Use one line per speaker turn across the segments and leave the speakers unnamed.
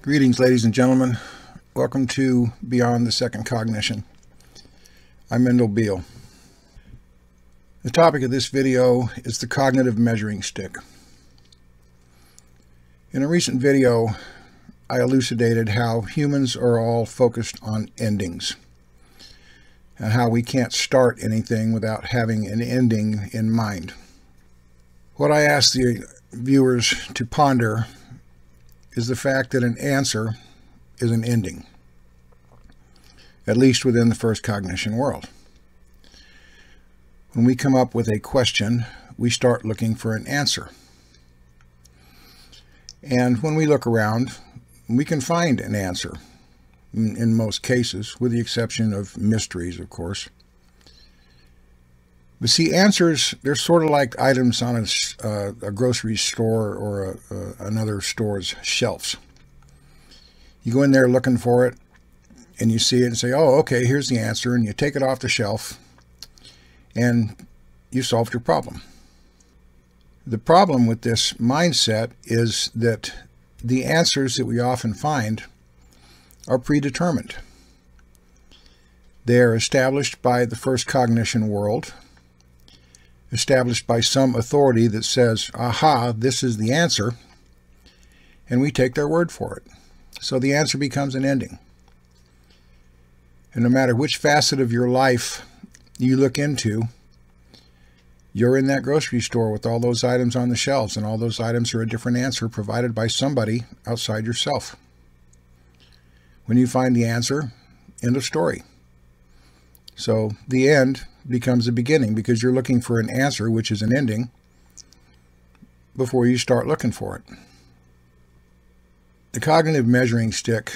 Greetings, ladies and gentlemen. Welcome to Beyond the Second Cognition. I'm Beall. The topic of this video is the cognitive measuring stick. In a recent video, I elucidated how humans are all focused on endings and how we can't start anything without having an ending in mind. What I ask the viewers to ponder is the fact that an answer is an ending, at least within the first cognition world. When we come up with a question, we start looking for an answer. And when we look around, we can find an answer, in most cases, with the exception of mysteries, of course. But see, answers, they're sort of like items on a grocery store or another store's shelves. You go in there looking for it, and you see it and say, oh, okay, here's the answer, and you take it off the shelf, and you solved your problem. The problem with this mindset is that the answers that we often find are predetermined. They are established by the first cognition world, established by some authority that says, aha, this is the answer, and we take their word for it. So the answer becomes an ending. And no matter which facet of your life you look into, you're in that grocery store with all those items on the shelves, and all those items are a different answer provided by somebody outside yourself. When you find the answer, end of story. So the end becomes a beginning because you're looking for an answer, which is an ending, before you start looking for it. The cognitive measuring stick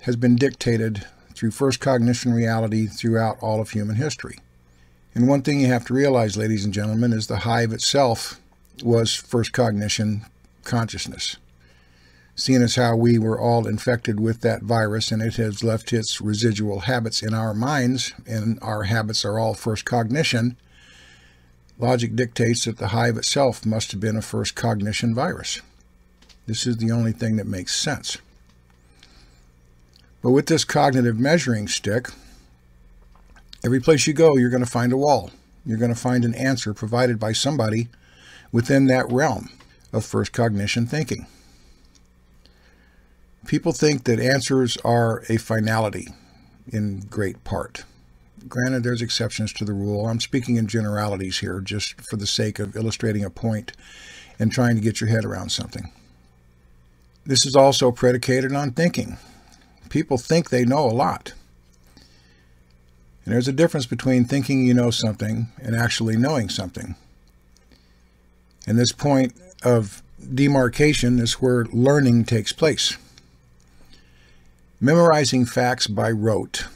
has been dictated through first cognition reality throughout all of human history. And one thing you have to realize, ladies and gentlemen, is the hive itself was first cognition consciousness. Seeing as how we were all infected with that virus and it has left its residual habits in our minds, and our habits are all first cognition, logic dictates that the hive itself must have been a first cognition virus. This is the only thing that makes sense. But with this cognitive measuring stick, every place you go, you're going to find a wall. You're going to find an answer provided by somebody within that realm of first cognition thinking. People think that answers are a finality in great part. Granted, there's exceptions to the rule. I'm speaking in generalities here just for the sake of illustrating a point and trying to get your head around something. This is also predicated on thinking. People think they know a lot. And there's a difference between thinking you know something and actually knowing something. And this point of demarcation is where learning takes place. Memorizing facts by rote,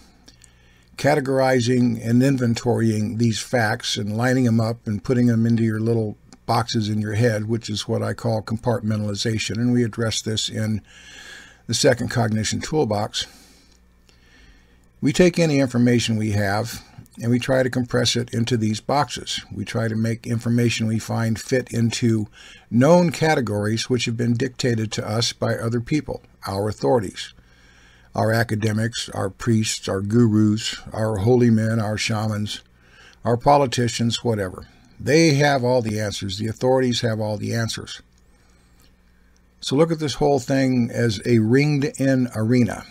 categorizing and inventorying these facts and lining them up and putting them into your little boxes in your head, which is what I call compartmentalization, and we address this in the second cognition toolbox. We take any information we have and we try to compress it into these boxes. We try to make information we find fit into known categories which have been dictated to us by other people, our authorities. Our academics, our priests, our gurus, our holy men, our shamans, our politicians, whatever. They have all the answers. The authorities have all the answers. So look at this whole thing as a ringed-in arena.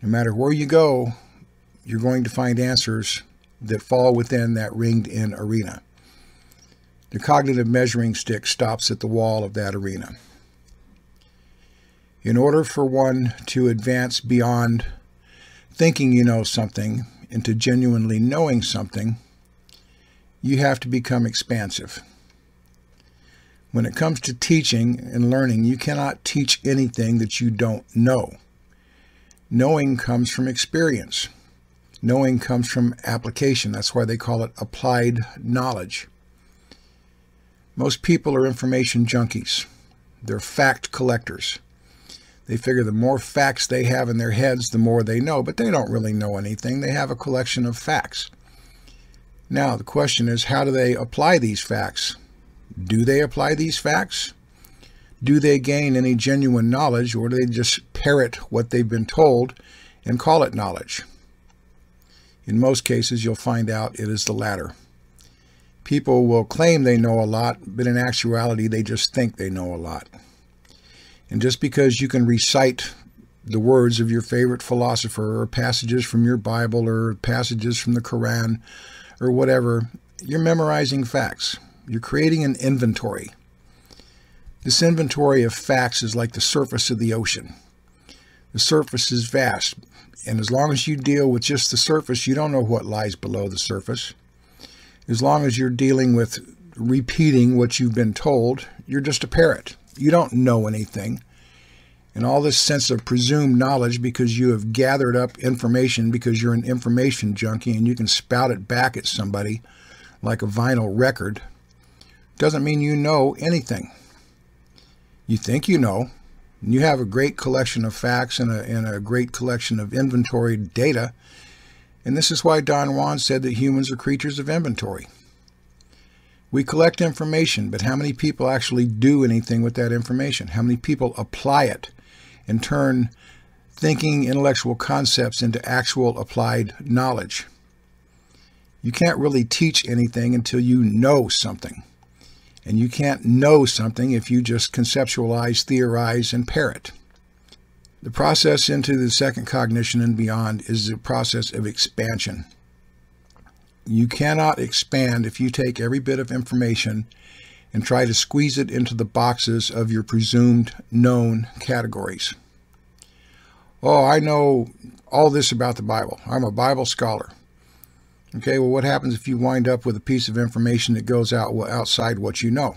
No matter where you go, you're going to find answers that fall within that ringed-in arena. The cognitive measuring stick stops at the wall of that arena. In order for one to advance beyond thinking you know something into genuinely knowing something, you have to become expansive. When it comes to teaching and learning, you cannot teach anything that you don't know. Knowing comes from experience. Knowing comes from application. That's why they call it applied knowledge. Most people are information junkies. They're fact collectors. They figure the more facts they have in their heads, the more they know, but they don't really know anything. They have a collection of facts. Now, the question is, how do they apply these facts? Do they apply these facts? Do they gain any genuine knowledge, or do they just parrot what they've been told and call it knowledge. In most cases, you'll find out it is the latter. People will claim they know a lot, but in actuality, they just think they know a lot. And just because you can recite the words of your favorite philosopher or passages from your Bible or passages from the Quran or whatever, you're memorizing facts. You're creating an inventory. This inventory of facts is like the surface of the ocean. The surface is vast, and as long as you deal with just the surface, you don't know what lies below the surface. As long as you're dealing with repeating what you've been told, you're just a parrot. You don't know anything. And all this sense of presumed knowledge because you have gathered up information because you're an information junkie and you can spout it back at somebody like a vinyl record, doesn't mean you know anything. You think you know. You have a great collection of facts and a great collection of inventory data. And this is why Don Juan said that humans are creatures of inventory. We collect information, but how many people actually do anything with that information? How many people apply it and turn thinking intellectual concepts into actual applied knowledge? You can't really teach anything until you know something. And you can't know something if you just conceptualize, theorize, and parrot. The process into the second cognition and beyond is the process of expansion. You cannot expand if you take every bit of information and try to squeeze it into the boxes of your presumed known categories. Oh, I know all this about the Bible. I'm a Bible scholar. Okay, well, what happens if you wind up with a piece of information that goes outside what you know?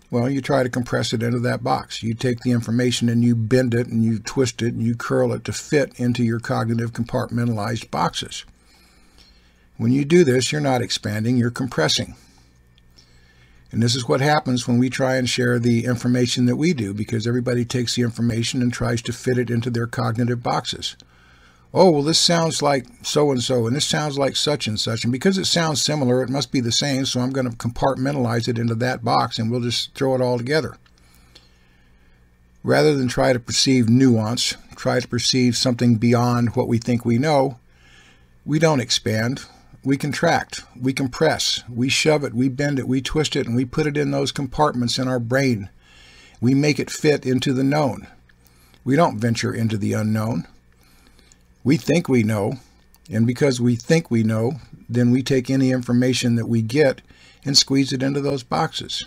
Well, you try to compress it into that box. You take the information and you bend it and you twist it and you curl it to fit into your cognitive compartmentalized boxes. When you do this, you're not expanding, you're compressing. And this is what happens when we try and share the information that we do, because everybody takes the information and tries to fit it into their cognitive boxes. Oh, well, this sounds like so-and-so, and this sounds like such and such, and because it sounds similar, it must be the same, so I'm going to compartmentalize it into that box, and we'll just throw it all together. Rather than try to perceive nuance, try to perceive something beyond what we think we know, we don't expand. We contract, we compress, we shove it, we bend it, we twist it, and we put it in those compartments in our brain. We make it fit into the known. We don't venture into the unknown. We think we know, and because we think we know, then we take any information that we get and squeeze it into those boxes.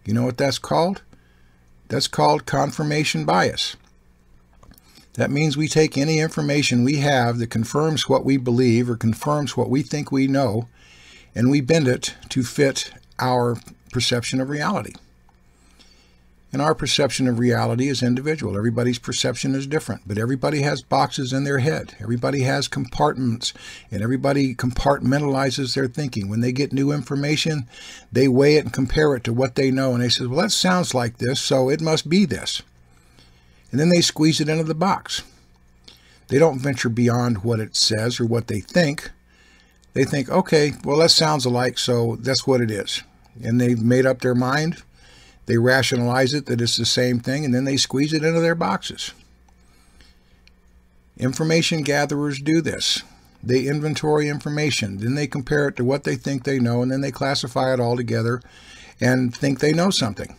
You know what that's called? That's called confirmation bias. That means we take any information we have that confirms what we believe or confirms what we think we know, and we bend it to fit our perception of reality. And our perception of reality is individual. Everybody's perception is different, but everybody has boxes in their head. Everybody has compartments, and everybody compartmentalizes their thinking. When they get new information, they weigh it and compare it to what they know, and they say, well, that sounds like this, so it must be this. And then they squeeze it into the box. They don't venture beyond what it says or what they think. They think, okay, well, that sounds alike, so that's what it is. And they've made up their mind. They rationalize it that it's the same thing, and then they squeeze it into their boxes. Information gatherers do this. They inventory information, then they compare it to what they think they know, and then they classify it all together and think they know something.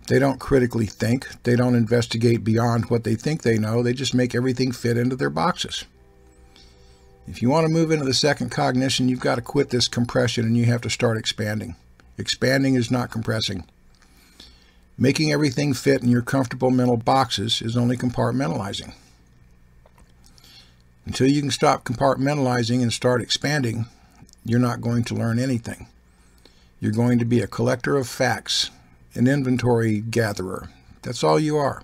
They don't critically think. They don't investigate beyond what they think they know. They just make everything fit into their boxes. If you want to move into the second cognition, you've got to quit this compression and you have to start expanding. Expanding is not compressing. Making everything fit in your comfortable mental boxes is only compartmentalizing. Until you can stop compartmentalizing and start expanding, you're not going to learn anything. You're going to be a collector of facts, an inventory gatherer. That's all you are.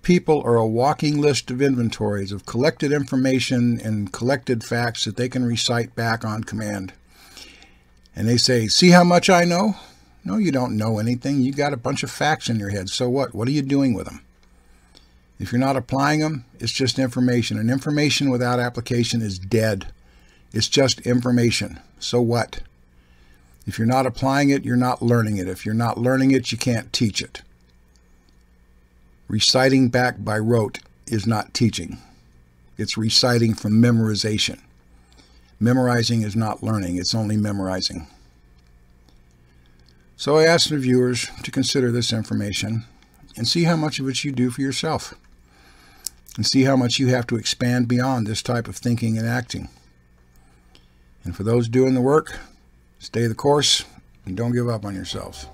People are a walking list of inventories of collected information and collected facts that they can recite back on command. And they say, see how much I know? No, you don't know anything. You got a bunch of facts in your head. So what? What are you doing with them? If you're not applying them, it's just information. And information without application is dead. It's just information. So what? If you're not applying it, you're not learning it. If you're not learning it, you can't teach it. Reciting back by rote is not teaching. It's reciting from memorization. Memorizing is not learning, it's only memorizing. So I ask the viewers to consider this information and see how much of it you do for yourself. And see how much you have to expand beyond this type of thinking and acting. And for those doing the work, stay the course and don't give up on yourselves.